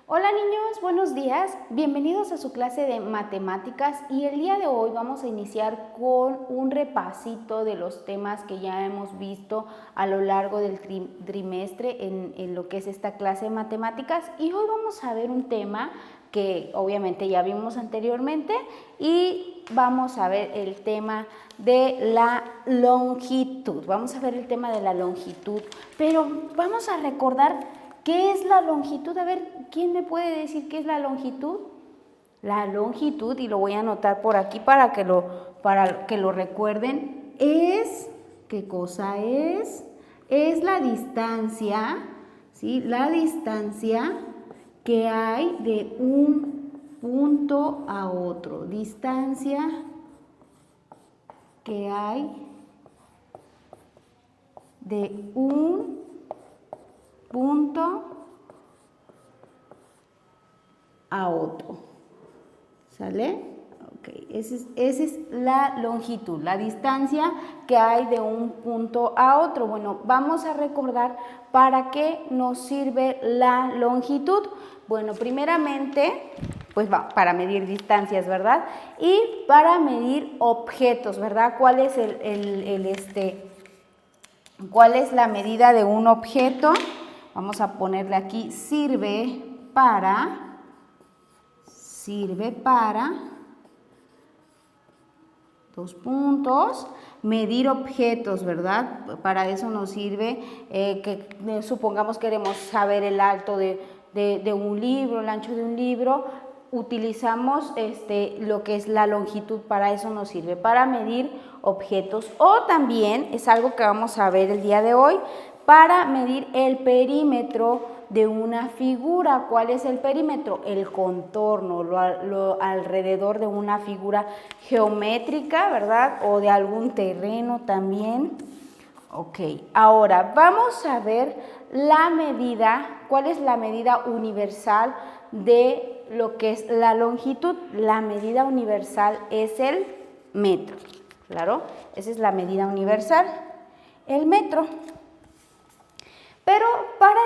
Hola niños, buenos días, bienvenidos a su clase de matemáticas y el día de hoy vamos a iniciar con un repasito de los temas que ya hemos visto a lo largo del trimestre en lo que es esta clase de matemáticas, y hoy vamos a ver un tema que obviamente ya vimos anteriormente y vamos a ver el tema de la longitud. Vamos a ver el tema de la longitud, pero vamos a recordar ¿qué es la longitud? A ver, ¿quién me puede decir qué es la longitud? La longitud, y lo voy a anotar por aquí para que lo recuerden, es, ¿qué cosa es? Es la distancia, ¿sí? La distancia que hay de un punto a otro. Distancia que hay de un punto a otro, ¿sale? Ok, esa es la longitud, la distancia que hay de un punto a otro. Bueno, vamos a recordar para qué nos sirve la longitud. Bueno, primeramente, pues para medir distancias, ¿verdad? Y para medir objetos, ¿verdad? ¿Cuál es cuál es la medida de un objeto? Vamos a ponerle aquí, sirve para, dos puntos, medir objetos, ¿verdad? Para eso nos sirve supongamos queremos saber el alto de un libro, el ancho de un libro, utilizamos lo que es la longitud, para eso nos sirve, para medir objetos, o también es algo que vamos a ver el día de hoy, para medir el perímetro de una figura. ¿Cuál es el perímetro? El contorno, lo alrededor de una figura geométrica, ¿verdad? O de algún terreno también. Ok, ahora vamos a ver la medida. ¿Cuál es la medida universal de lo que es la longitud? La medida universal es el metro, claro, esa es la medida universal, el metro. Pero para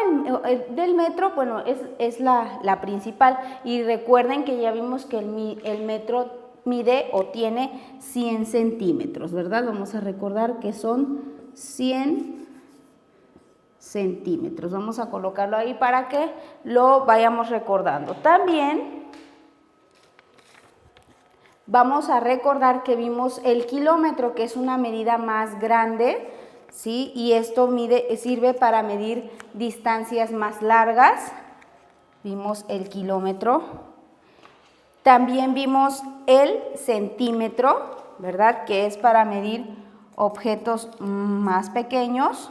del metro, bueno, es la principal, y recuerden que ya vimos que el metro mide o tiene 100 centímetros, ¿verdad? Vamos a recordar que son 100 centímetros. Vamos a colocarlo ahí para que lo vayamos recordando. También vamos a recordar que vimos el kilómetro, que es una medida más grande, ¿sí? Y esto sirve para medir distancias más largas. Vimos el kilómetro. También vimos el centímetro, ¿verdad? Que es para medir objetos más pequeños.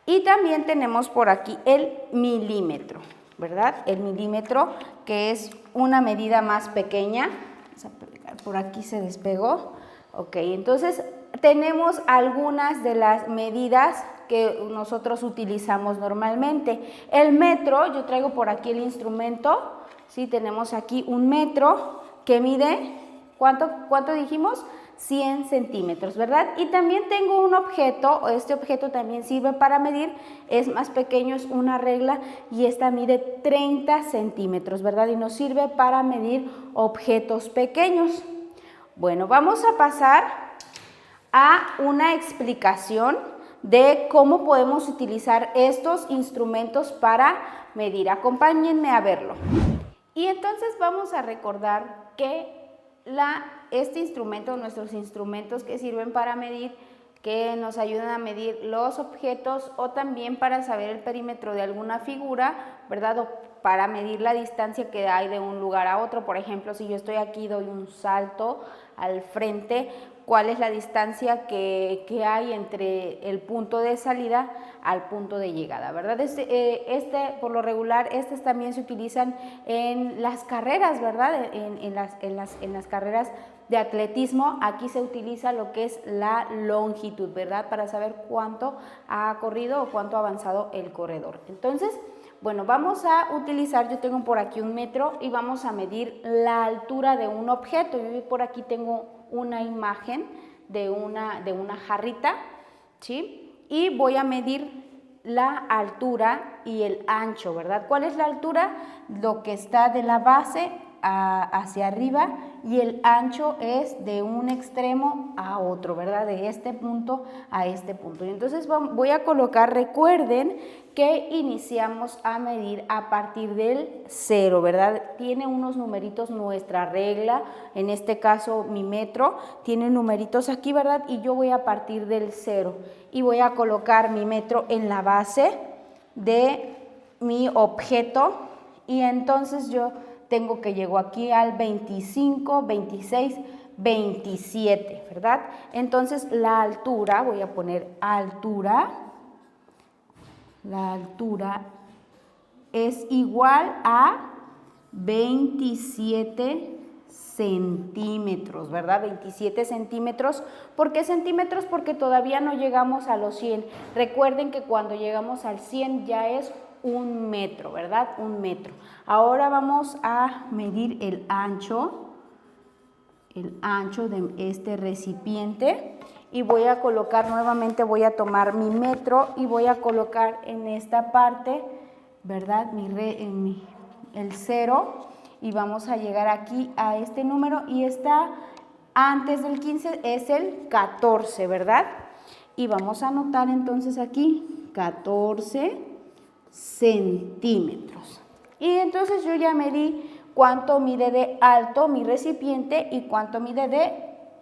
Y también tenemos por aquí el milímetro, ¿verdad? El milímetro, que es una medida más pequeña. Vamos a pegar, por aquí se despegó. Ok, entonces tenemos algunas de las medidas que nosotros utilizamos normalmente. El metro, yo traigo por aquí el instrumento, ¿sí? Tenemos aquí un metro que mide, ¿cuánto dijimos? 100 centímetros, ¿verdad? Y también tengo un objeto, este objeto también sirve para medir, es más pequeño, es una regla, y esta mide 30 centímetros, ¿verdad? Y nos sirve para medir objetos pequeños. Bueno, vamos a pasar a una explicación de cómo podemos utilizar estos instrumentos para medir. Acompáñenme a verlo. Y entonces vamos a recordar que este instrumento, nuestros instrumentos que sirven para medir, que nos ayudan a medir los objetos o también para saber el perímetro de alguna figura, ¿verdad? O para medir la distancia que hay de un lugar a otro. Por ejemplo, si yo estoy aquí, doy un salto al frente, ¿cuál es la distancia que hay entre el punto de salida al punto de llegada, ¿verdad? Por lo regular, estos también se utilizan en las carreras, ¿verdad? En las carreras de atletismo. Aquí se utiliza lo que es la longitud, ¿verdad? Para saber cuánto ha corrido o cuánto ha avanzado el corredor. Entonces, Bueno, vamos a utilizar, yo tengo por aquí 1 metro y vamos a medir la altura de un objeto. Yo por aquí tengo una imagen de una jarrita, ¿sí? Y voy a medir la altura y el ancho, ¿verdad? ¿Cuál es la altura? Lo que está de la base hacia arriba, y el ancho es de un extremo a otro, ¿verdad? De este punto a este punto. Y entonces voy a colocar, recuerden que iniciamos a medir a partir del 0, ¿verdad? Tiene unos numeritos nuestra regla, en este caso mi metro, tiene numeritos aquí, ¿verdad? Y yo voy a partir del 0 y voy a colocar mi metro en la base de mi objeto, y entonces yo tengo que llego aquí al 25, 26, 27, ¿verdad? Entonces la altura, voy a poner altura, la altura es igual a 27 centímetros, ¿verdad? 27 centímetros. ¿Por qué centímetros? Porque todavía no llegamos a los 100. Recuerden que cuando llegamos al 100 ya es 1 metro, ¿verdad? 1 metro. Ahora vamos a medir el ancho de este recipiente, y voy a colocar nuevamente, voy a tomar mi metro y voy a colocar en esta parte, ¿verdad? El 0, y vamos a llegar aquí a este número, y está antes del 15, es el 14, ¿verdad? Y vamos a anotar entonces aquí 14 centímetros. Y entonces yo ya medí cuánto mide de alto mi recipiente y cuánto mide de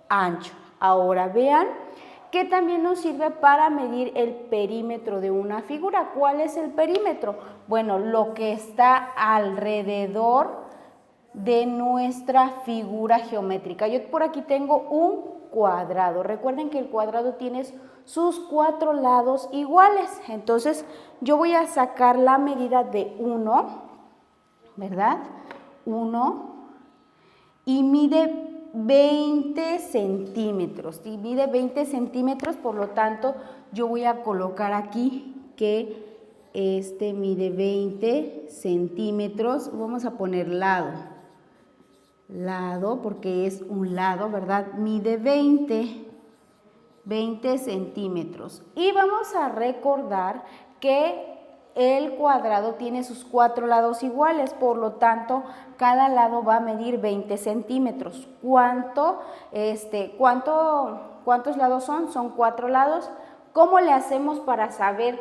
ancho. Ahora vean que también nos sirve para medir el perímetro de una figura. ¿Cuál es el perímetro? Bueno, lo que está alrededor de nuestra figura geométrica. Yo por aquí tengo un cuadrado. Recuerden que el cuadrado tiene sus 4 lados iguales. Entonces yo voy a sacar la medida de 1, ¿verdad? 1, y mide 20 centímetros. Y mide 20 centímetros, por lo tanto yo voy a colocar aquí que este mide 20 centímetros. Vamos a poner lado, porque es un lado, ¿verdad? Mide 20 centímetros. Y vamos a recordar que el cuadrado tiene sus 4 lados iguales, por lo tanto, cada lado va a medir 20 centímetros. ¿Cuántos lados son? Son 4 lados. ¿Cómo le hacemos para saber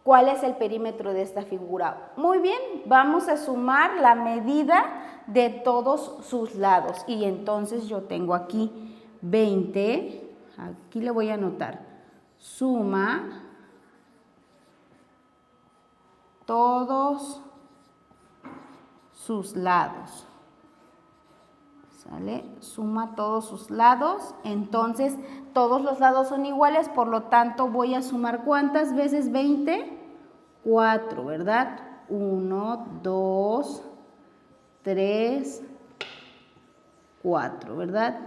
cuál es el perímetro de esta figura? Muy bien, vamos a sumar la medida de todos sus lados. Y entonces yo tengo aquí 20, aquí le voy a anotar, suma todos sus lados, ¿sale? Suma todos sus lados, entonces todos los lados son iguales, por lo tanto voy a sumar ¿cuántas veces 20? 4, ¿verdad? 1, 2, 3, 4, ¿verdad?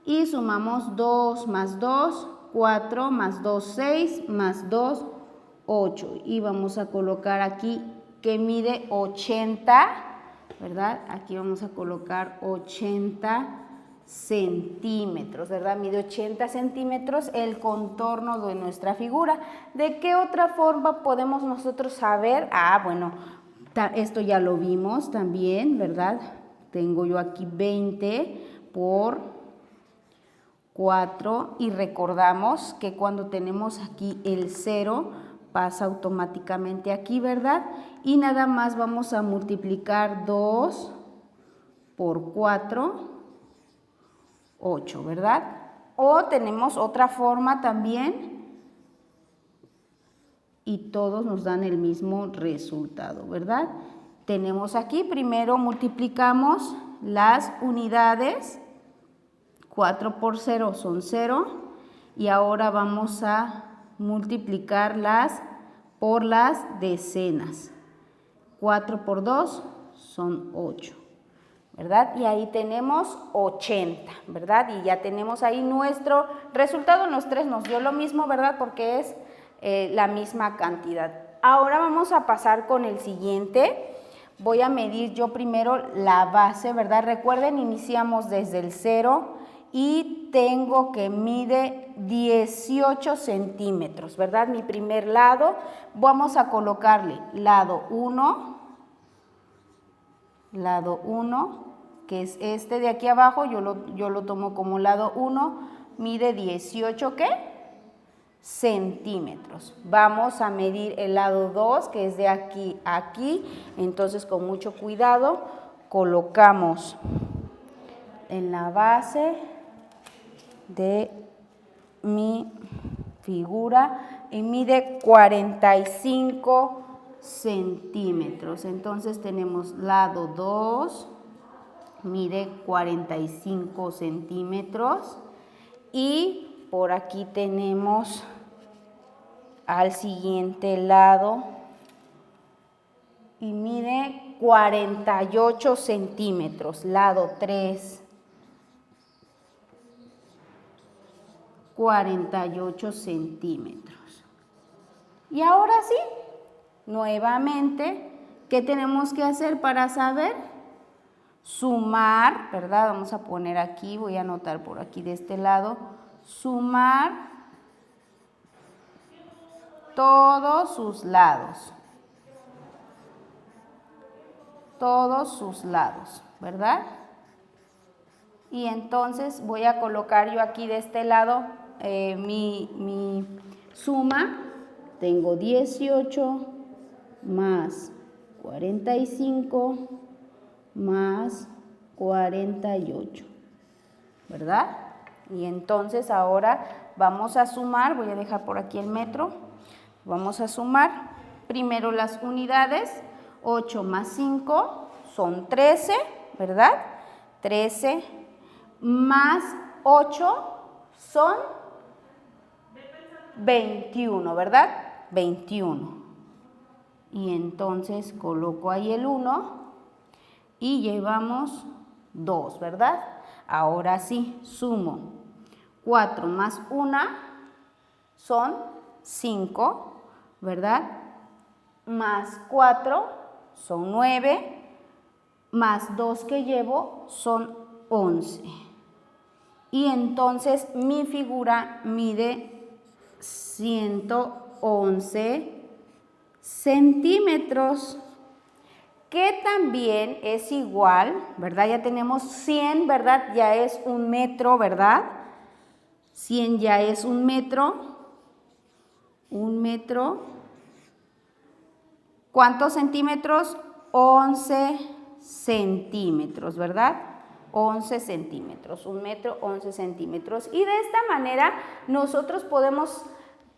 Y sumamos 2 más 2, 4 más 2, 6, más 2, 8, y vamos a colocar aquí que mide 80, ¿verdad? Aquí vamos a colocar 80 centímetros, ¿verdad? Mide 80 centímetros el contorno de nuestra figura. ¿De qué otra forma podemos nosotros saber? Bueno, esto ya lo vimos también, ¿verdad? Tengo yo aquí 20 por 4, y recordamos que cuando tenemos aquí el 0, pasa automáticamente aquí, ¿verdad? Y nada más vamos a multiplicar 2 por 4, 8, ¿verdad? O tenemos otra forma también, y todos nos dan el mismo resultado, ¿verdad? Tenemos aquí, primero multiplicamos las unidades, 4 por 0 son 0, y ahora vamos a multiplicarlas por las decenas. 4 por 2 son 8, ¿verdad? Y ahí tenemos 80, ¿verdad? Y ya tenemos ahí nuestro resultado. Los tres nos dio lo mismo, ¿verdad? Porque es la misma cantidad. Ahora vamos a pasar con el siguiente. Voy a medir yo primero la base, ¿verdad? Recuerden, iniciamos desde el 0 y tengo que mide 18 centímetros, ¿verdad? Mi primer lado, vamos a colocarle lado 1, que es este de aquí abajo, yo lo tomo como lado 1, mide 18, ¿qué? Centímetros. Vamos a medir el lado 2, que es de aquí a aquí, entonces con mucho cuidado colocamos en la base de mi figura y mide 45 centímetros. Entonces tenemos lado 2, mide 45 centímetros y por aquí tenemos al siguiente lado y mide 48 centímetros, lado 3, 48 centímetros. Y ahora sí, nuevamente, ¿qué tenemos que hacer para saber? Sumar, ¿verdad? Vamos a poner aquí, voy a anotar por aquí de este lado, sumar todos sus lados, ¿verdad? Y entonces voy a colocar yo aquí de este lado mi suma. Tengo 18 más 45 más 48, ¿verdad? Y entonces ahora vamos a sumar, voy a dejar por aquí el metro, vamos a sumar primero las unidades, 8 más 5 son 13, ¿verdad? 13 más 8 son 21, ¿verdad? 21. Y entonces coloco ahí el 1 y llevamos 2, ¿verdad? Ahora sí, sumo 4 más 1 son 5, ¿verdad? Más 4 son 9, más 2 que llevo son 11. Y entonces mi figura mide 111 centímetros, que también es igual, ¿verdad? Ya tenemos 100, ¿verdad? Ya es un metro, ¿verdad? 100 ya es un metro. Un metro. ¿Cuántos centímetros? 11 centímetros, ¿verdad? 11 centímetros, un metro, 11 centímetros. Y de esta manera nosotros podemos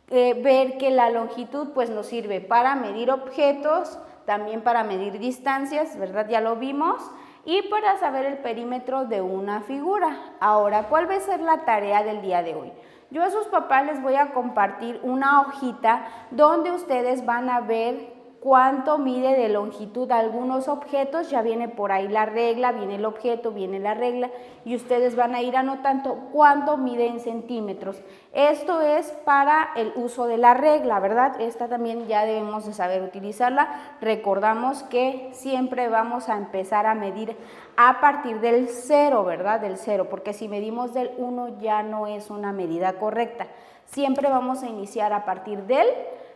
ver que la longitud pues nos sirve para medir objetos, también para medir distancias, ¿verdad? Ya lo vimos. Y para saber el perímetro de una figura. Ahora, ¿cuál va a ser la tarea del día de hoy? Yo a sus papás les voy a compartir una hojita donde ustedes van a ver cuánto mide de longitud algunos objetos. Ya viene por ahí la regla, viene el objeto, viene la regla y ustedes van a ir anotando cuánto mide en centímetros. Esto es para el uso de la regla, ¿verdad? Esta también ya debemos de saber utilizarla. Recordamos que siempre vamos a empezar a medir a partir del 0, ¿verdad? Del 0, porque si medimos del 1 ya no es una medida correcta. Siempre vamos a iniciar a partir del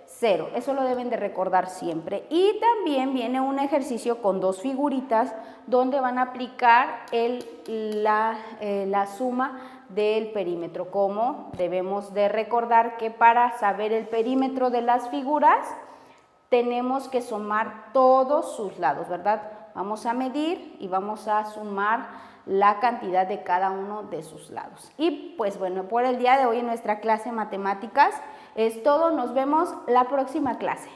0, eso lo deben de recordar siempre. Y también viene un ejercicio con dos figuritas donde van a aplicar la suma del perímetro. Como debemos de recordar que para saber el perímetro de las figuras tenemos que sumar todos sus lados, ¿verdad? Vamos a medir y vamos a sumar la cantidad de cada uno de sus lados. Y pues bueno, por el día de hoy en nuestra clase de matemáticas es todo. Nos vemos la próxima clase.